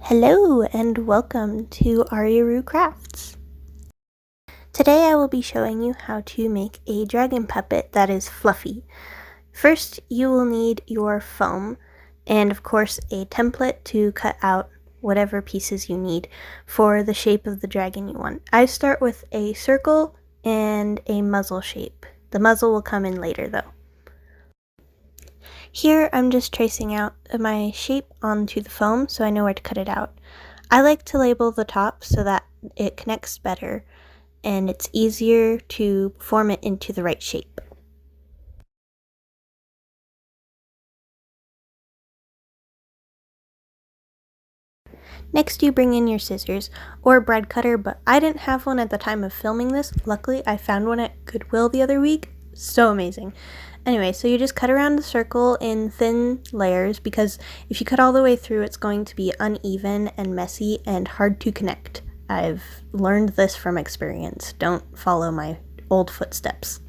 Hello and welcome to Ariaru Crafts. Today I will be showing you how to make a dragon puppet that is fluffy. First you will need your foam and of course a template to cut out whatever pieces you need for the shape of the dragon you want. I start with a circle and a muzzle shape. The muzzle will come in later though. Here I'm just tracing out my shape onto the foam so I know where to cut it out. I like to label the top so that it connects better and it's easier to form it into the right shape. Next you bring in your scissors or a bread cutter, but I didn't have one at the time of filming this. Luckily I found one at Goodwill the other week. So amazing. Anyway, so you just cut around the circle in thin layers because if you cut all the way through it's going to be uneven and messy and hard to connect. I've learned this from experience. Don't follow my old footsteps.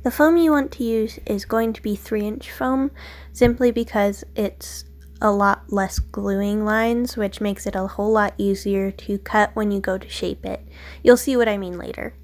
The foam you want to use is going to be 3-inch foam simply because it's a lot less gluing lines, which makes it a whole lot easier to cut when you go to shape it. You'll see what I mean later.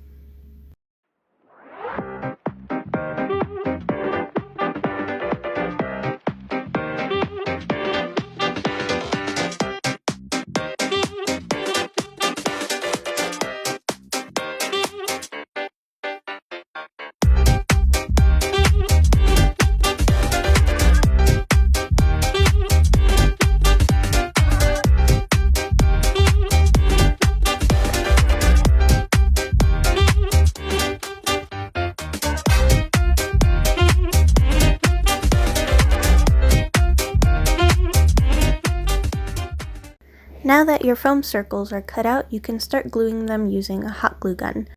Now that your foam circles are cut out, you can start gluing them using a hot glue gun.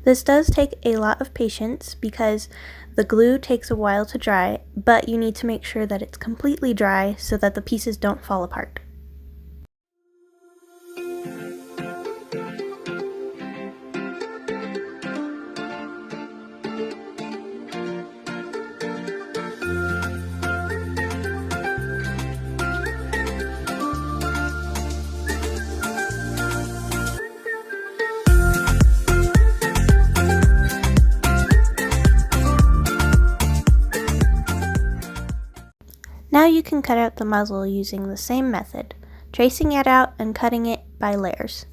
This does take a lot of patience because the glue takes a while to dry, but you need to make sure that it's completely dry so that the pieces don't fall apart. Now you can cut out the muzzle using the same method, tracing it out and cutting it by layers.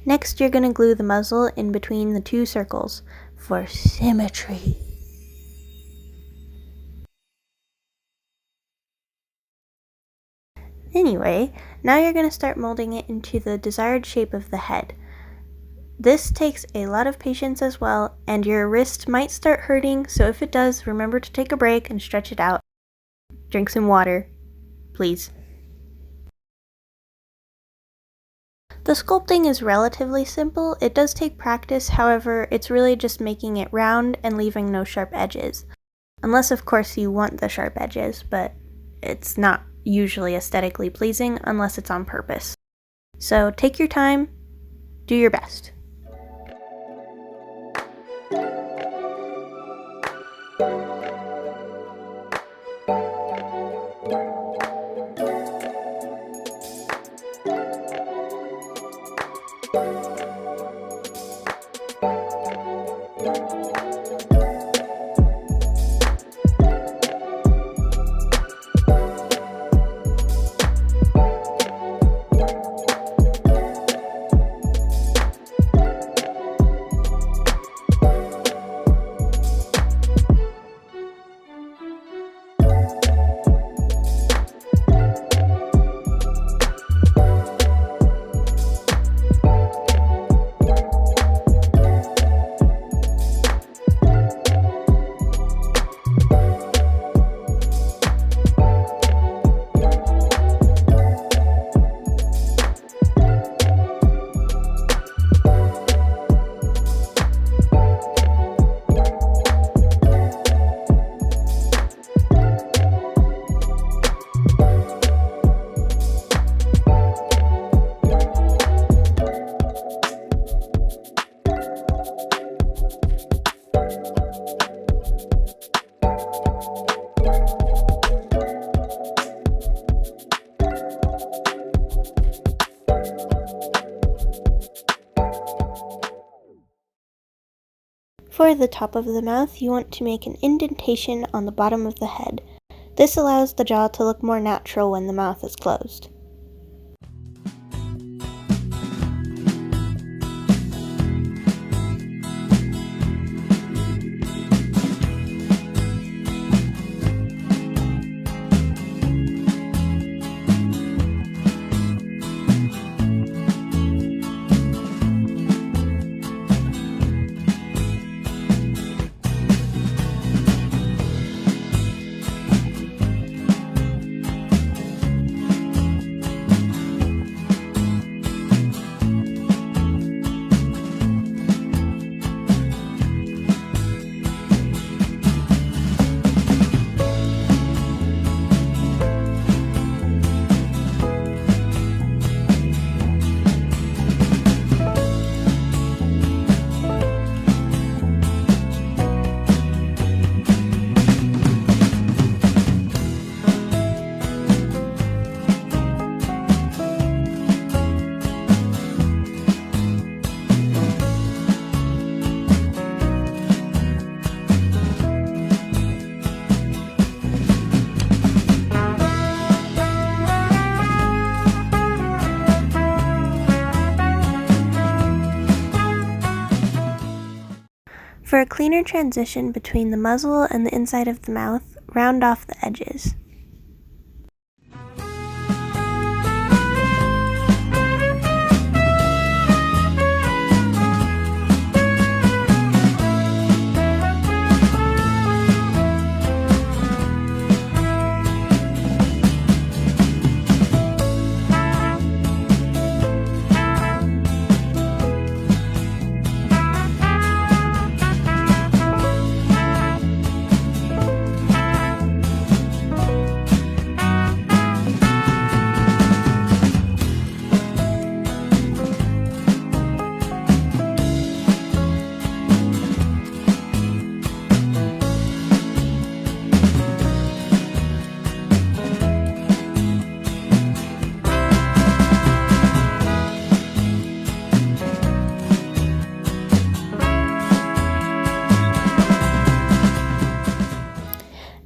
Next, you're going to glue the muzzle in between the two circles for symmetry. Anyway, now you're going to start molding it into the desired shape of the head. This takes a lot of patience as well, and your wrist might start hurting, so if it does, remember to take a break and stretch it out. Drink some water, please. The sculpting is relatively simple. It does take practice, however, it's really just making it round and leaving no sharp edges. Unless, of course, you want the sharp edges, but it's not usually aesthetically pleasing unless it's on purpose. So take your time, do your best. For the top of the mouth, you want to make an indentation on the bottom of the head. This allows the jaw to look more natural when the mouth is closed. For a cleaner transition between the muzzle and the inside of the mouth, round off the edges.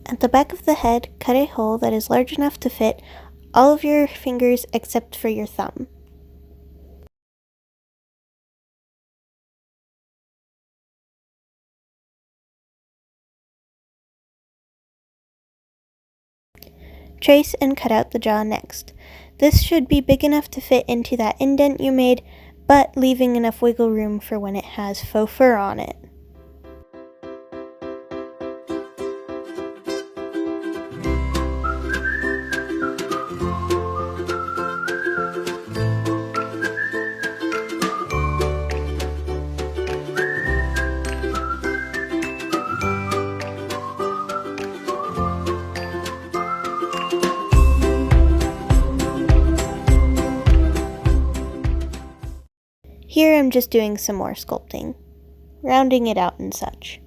At the back of the head, cut a hole that is large enough to fit all of your fingers except for your thumb. Trace and cut out the jaw next. This should be big enough to fit into that indent you made, but leaving enough wiggle room for when it has faux fur on it. Here I'm just doing some more sculpting, rounding it out and such.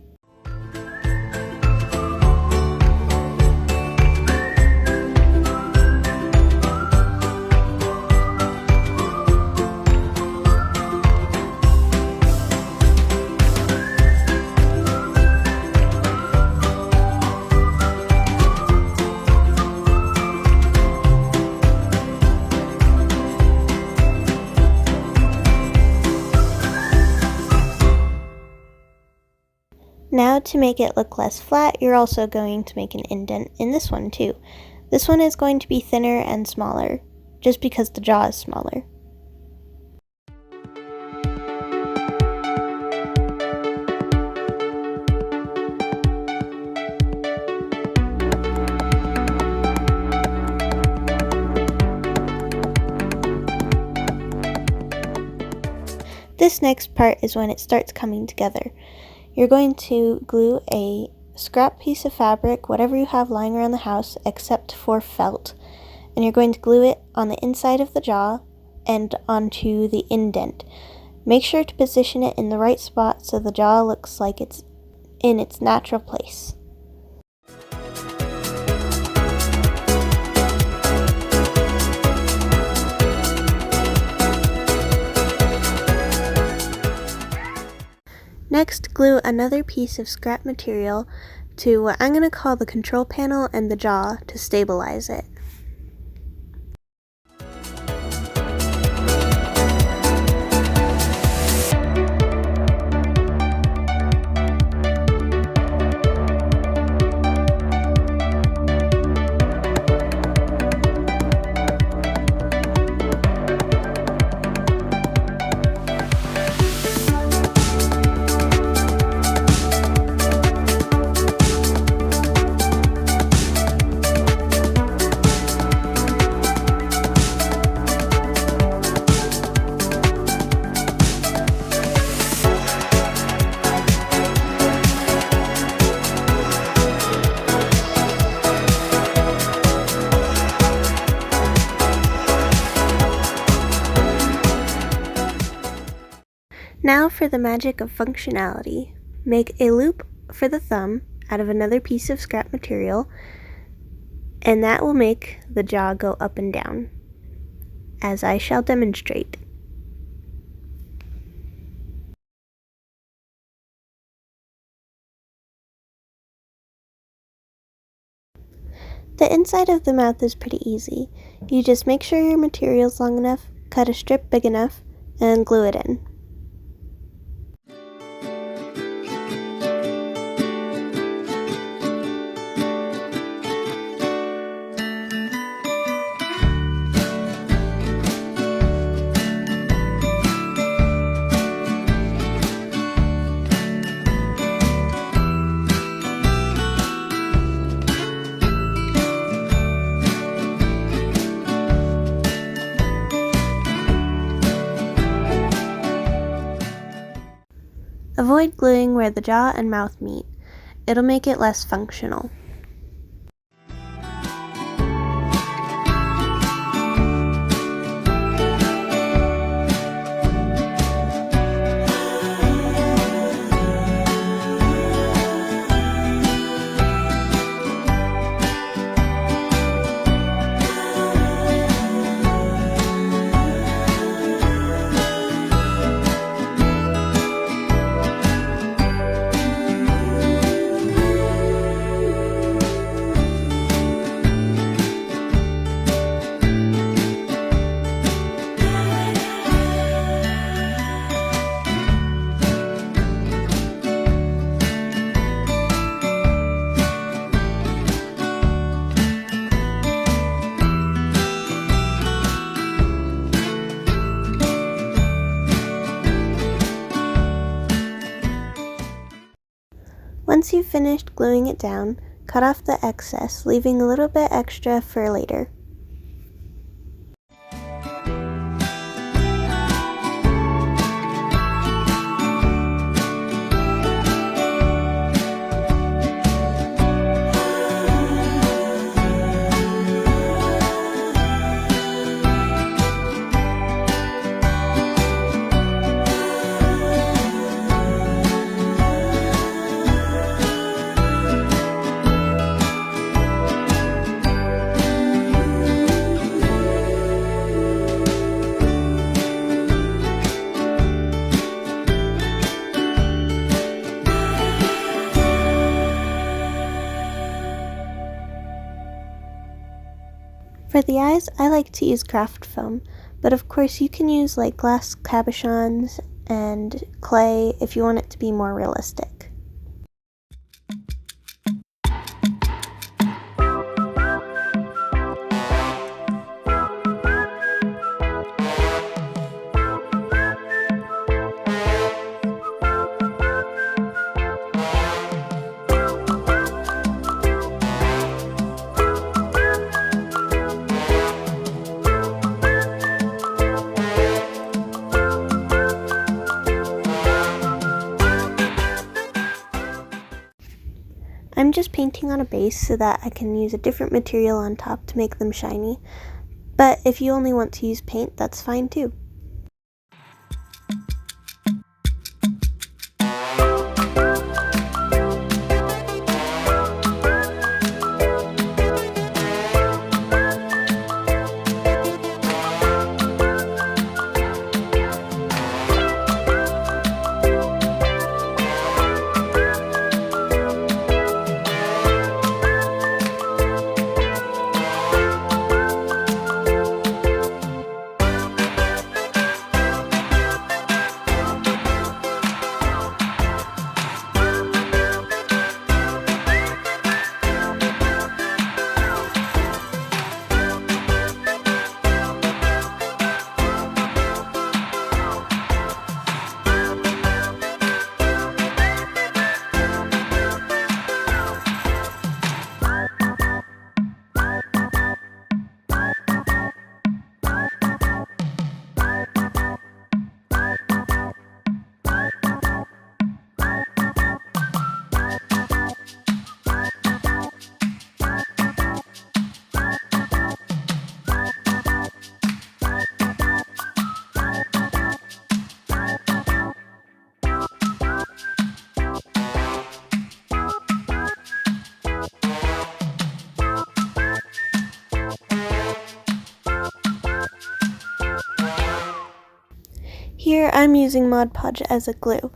Now to make it look less flat, you're also going to make an indent in this one too. This one is going to be thinner and smaller, just because the jaw is smaller. This next part is when it starts coming together. You're going to glue a scrap piece of fabric, whatever you have lying around the house, except for felt, and you're going to glue it on the inside of the jaw and onto the indent. Make sure to position it in the right spot so the jaw looks like it's in its natural place. Next, glue another piece of scrap material to what I'm going to call the control panel and the jaw to stabilize it. Now for the magic of functionality. Make a loop for the thumb out of another piece of scrap material, and that will make the jaw go up and down, as I shall demonstrate. The inside of the mouth is pretty easy. You just make sure your material is long enough, cut a strip big enough, and glue it in. Avoid gluing where the jaw and mouth meet. It'll make it less functional. Once you've finished gluing it down, cut off the excess, leaving a little bit extra for later. For the eyes, I like to use craft foam, but of course you can use like glass cabochons and clay if you want it to be more realistic. I'm just painting on a base so that I can use a different material on top to make them shiny, but if you only want to use paint, that's fine too. Here I'm using Mod Podge as a glue,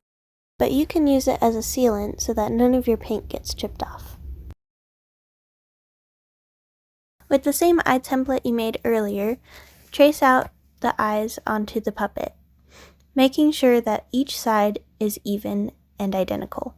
but you can use it as a sealant so that none of your paint gets chipped off. With the same eye template you made earlier, trace out the eyes onto the puppet, making sure that each side is even and identical.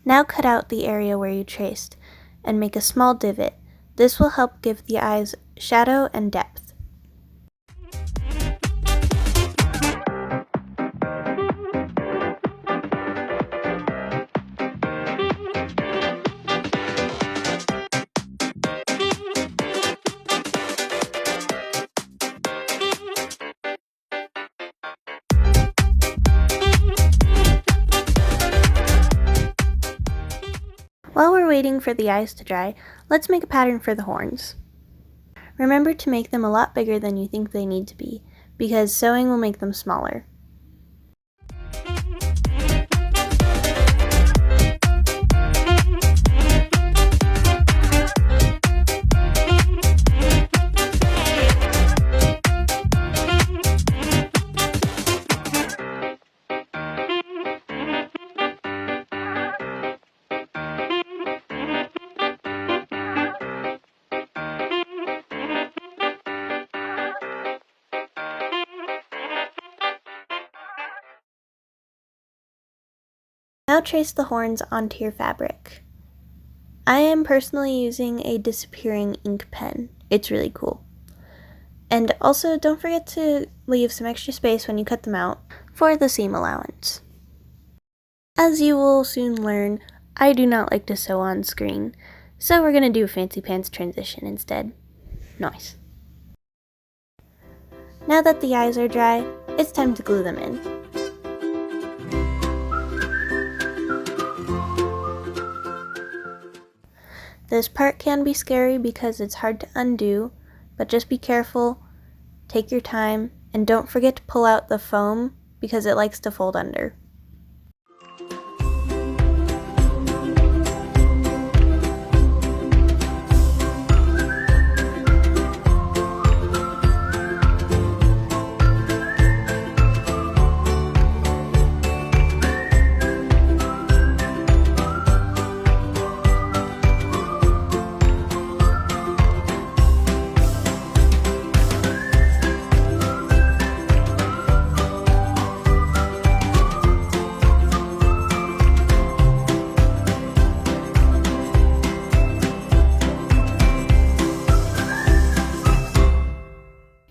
Now cut out the area where you traced and make a small divot. This will help give the eyes shadow and depth. While we're waiting for the eyes to dry, let's make a pattern for the horns. Remember to make them a lot bigger than you think they need to be, because sewing will make them smaller. Now trace the horns onto your fabric. I am personally using a disappearing ink pen. It's really cool. And also don't forget to leave some extra space when you cut them out for the seam allowance. As you will soon learn, I do not like to sew on screen, so we're going to do a fancy pants transition instead. Nice. Now that the eyes are dry, it's time to glue them in. This part can be scary because it's hard to undo, but just be careful, take your time, and don't forget to pull out the foam because it likes to fold under.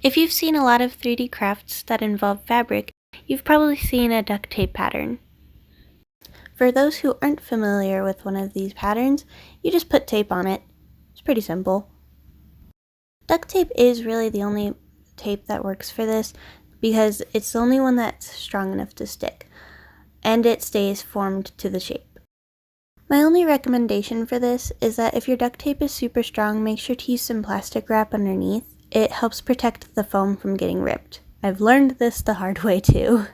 If you've seen a lot of 3D crafts that involve fabric, you've probably seen a duct tape pattern. For those who aren't familiar with one of these patterns, you just put tape on it. It's pretty simple. Duct tape is really the only tape that works for this because it's the only one that's strong enough to stick, and it stays formed to the shape. My only recommendation for this is that if your duct tape is super strong, make sure to use some plastic wrap underneath. It helps protect the foam from getting ripped. I've learned this the hard way too.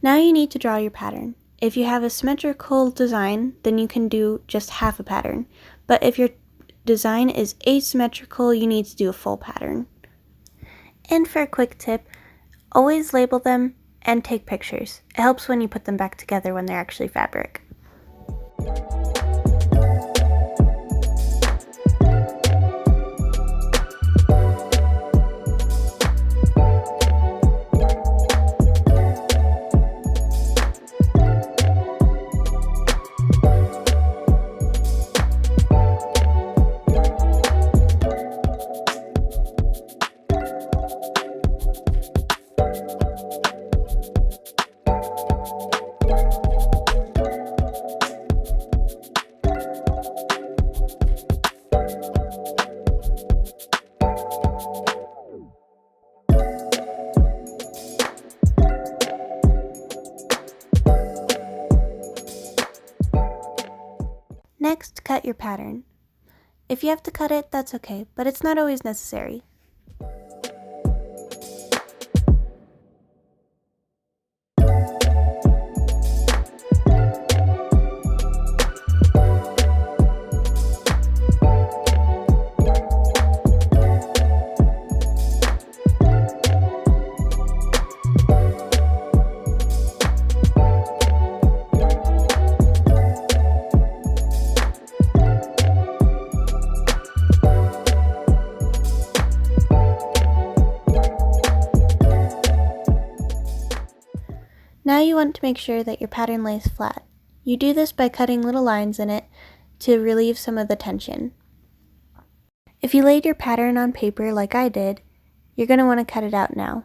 Now you need to draw your pattern. If you have a symmetrical design, then you can do just half a pattern. But if your design is asymmetrical, you need to do a full pattern. And for a quick tip, always label them and take pictures. It helps when you put them back together when they're actually fabric. Next, cut your pattern. If you have to cut it, that's okay, but it's not always necessary. Now you want to make sure that your pattern lays flat. You do this by cutting little lines in it to relieve some of the tension. If you laid your pattern on paper like I did, you're going to want to cut it out now.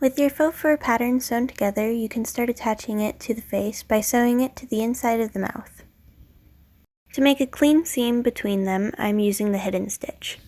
With your faux fur pattern sewn together, you can start attaching it to the face by sewing it to the inside of the mouth. To make a clean seam between them, I'm using the hidden stitch.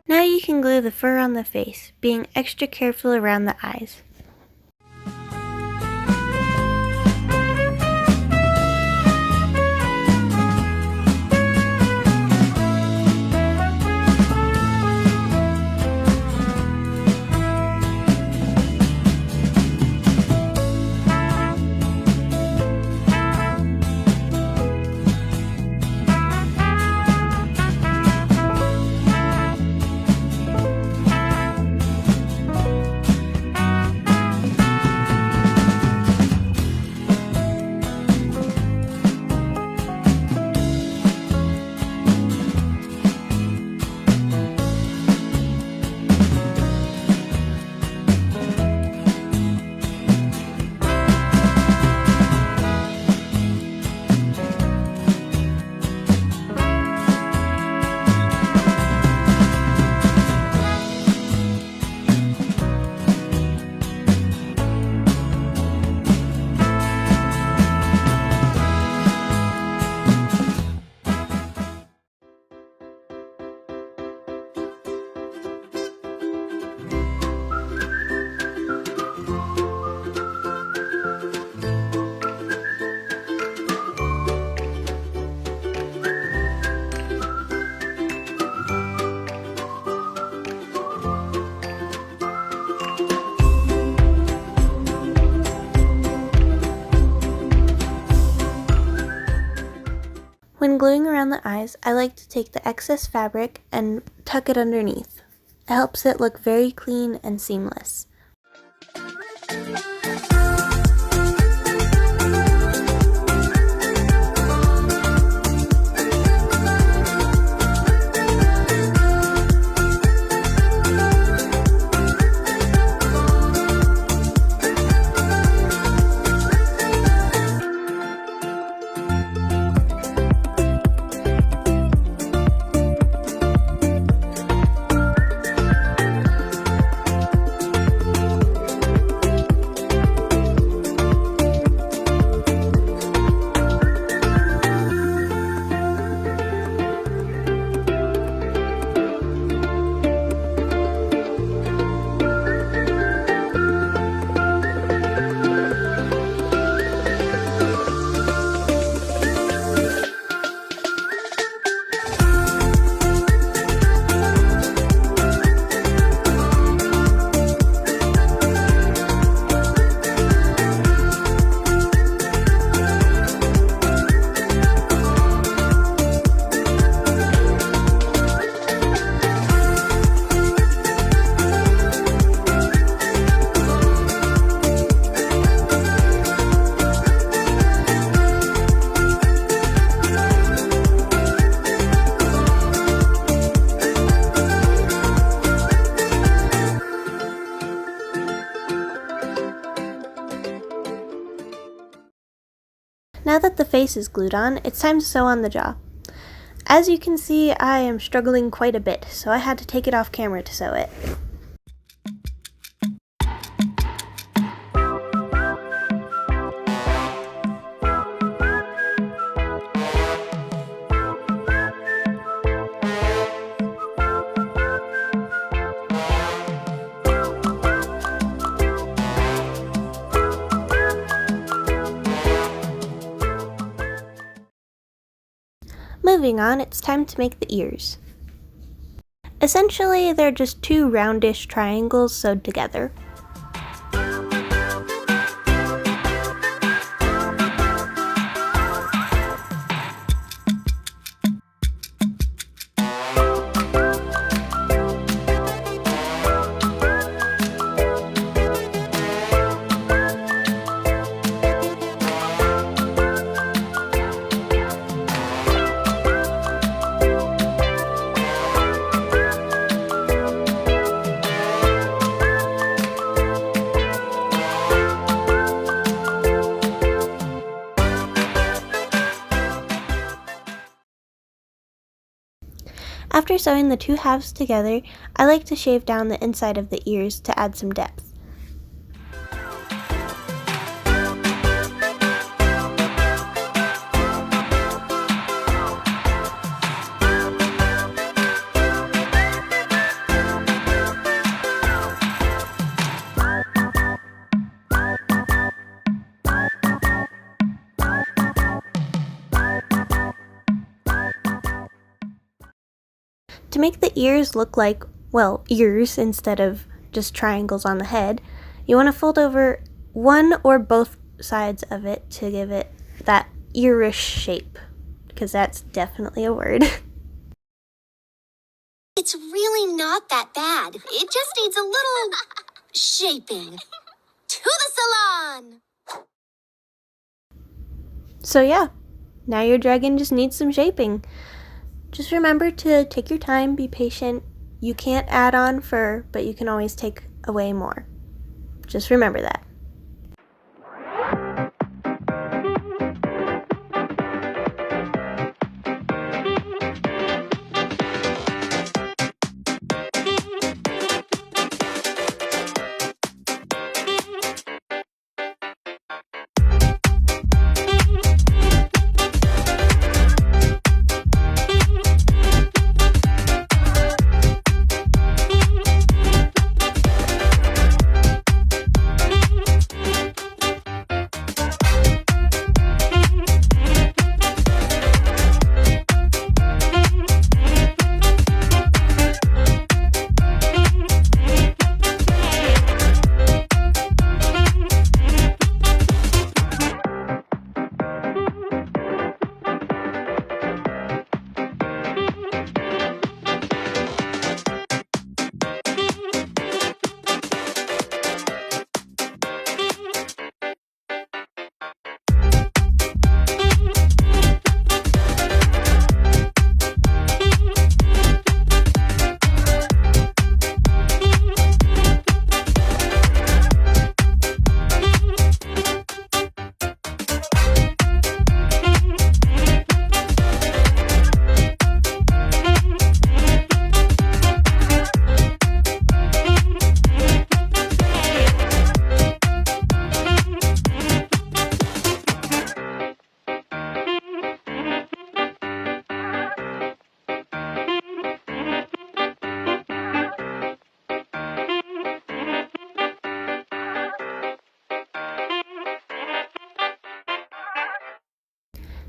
Now you can glue the fur on the face, being extra careful around the eyes. When gluing around the eyes, I like to take the excess fabric and tuck it underneath. It helps it look very clean and seamless. Now that the face is glued on, it's time to sew on the jaw. As you can see, I am struggling quite a bit, so I had to take it off camera to sew it. Moving on, it's time to make the ears. Essentially, they're just two roundish triangles sewed together. After sewing the two halves together, I like to shave down the inside of the ears to add some depth. To make the ears look like, well, ears instead of just triangles on the head, you want to fold over one or both sides of it to give it that earish shape, because that's definitely a word. It's really not that bad. It just needs a little shaping. To the salon! So yeah, now your dragon just needs some shaping. Just remember to take your time, be patient. You can't add on fur, but you can always take away more. Just remember that.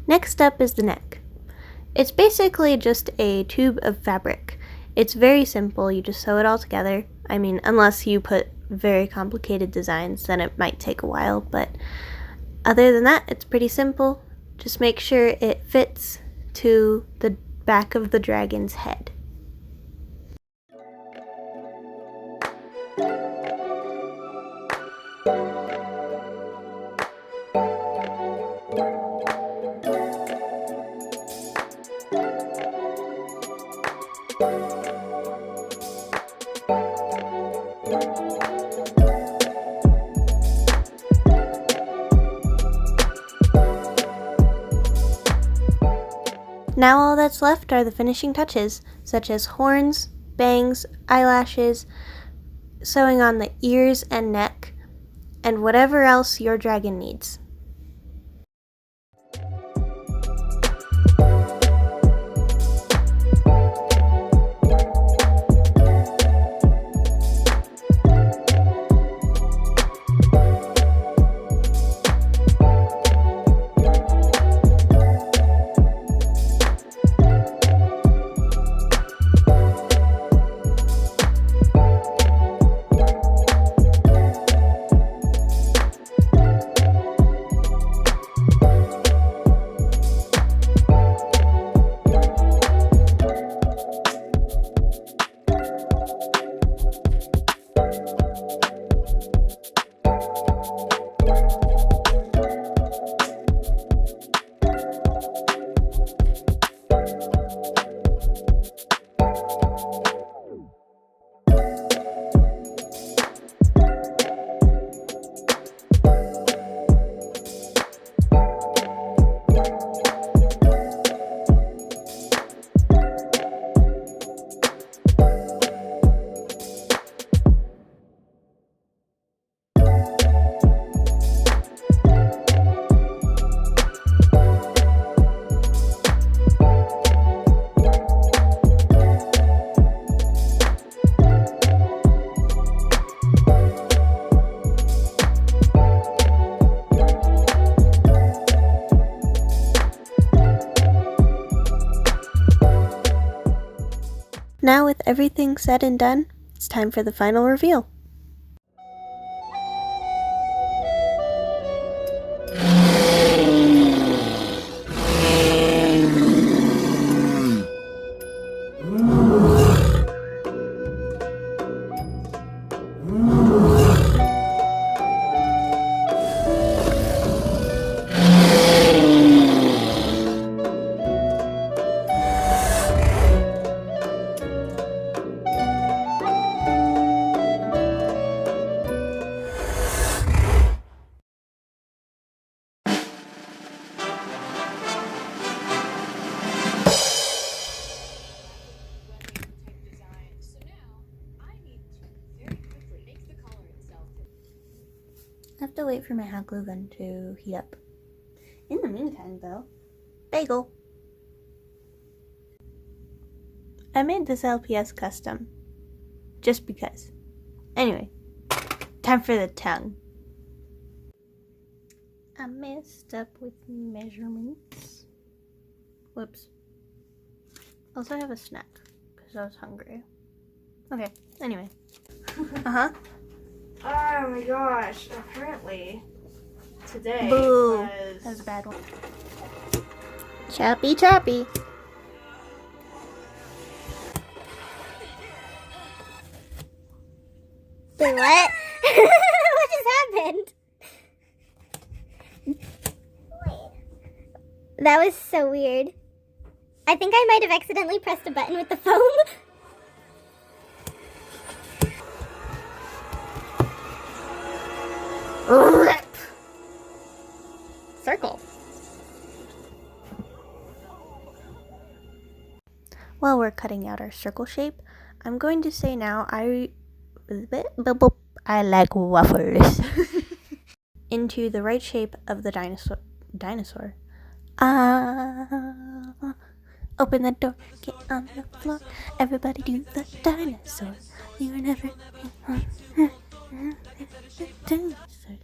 Next up is the neck. It's basically just a tube of fabric. It's very simple, you just sew it all together. I mean, unless you put very complicated designs, then it might take a while, but other than that, it's pretty simple. Just make sure it fits to the back of the dragon's head. Now all that's left are the finishing touches, such as horns, bangs, eyelashes, sewing on the ears and neck, and whatever else your dragon needs. Now with everything said and done, it's time for the final reveal. I have to wait for my hot glue gun to heat up. In the meantime, though, bagel. I made this LPS custom, just because. Anyway, time for the tongue. I messed up with measurements. Whoops. Also, I have a snack, because I was hungry. Okay, anyway. Uh-huh. Oh my gosh, apparently today Boo! was... That was a bad one. Choppy, choppy. Wait, what? What just happened? That was so weird. I think I might have accidentally pressed a button with the foam. Rip! Circle. While we're cutting out our circle shape, I'm going to say now I like waffles. Into the right shape of the dinosaur. Open the door, get on the floor. Everybody do the dinosaur. You were never dinosaur.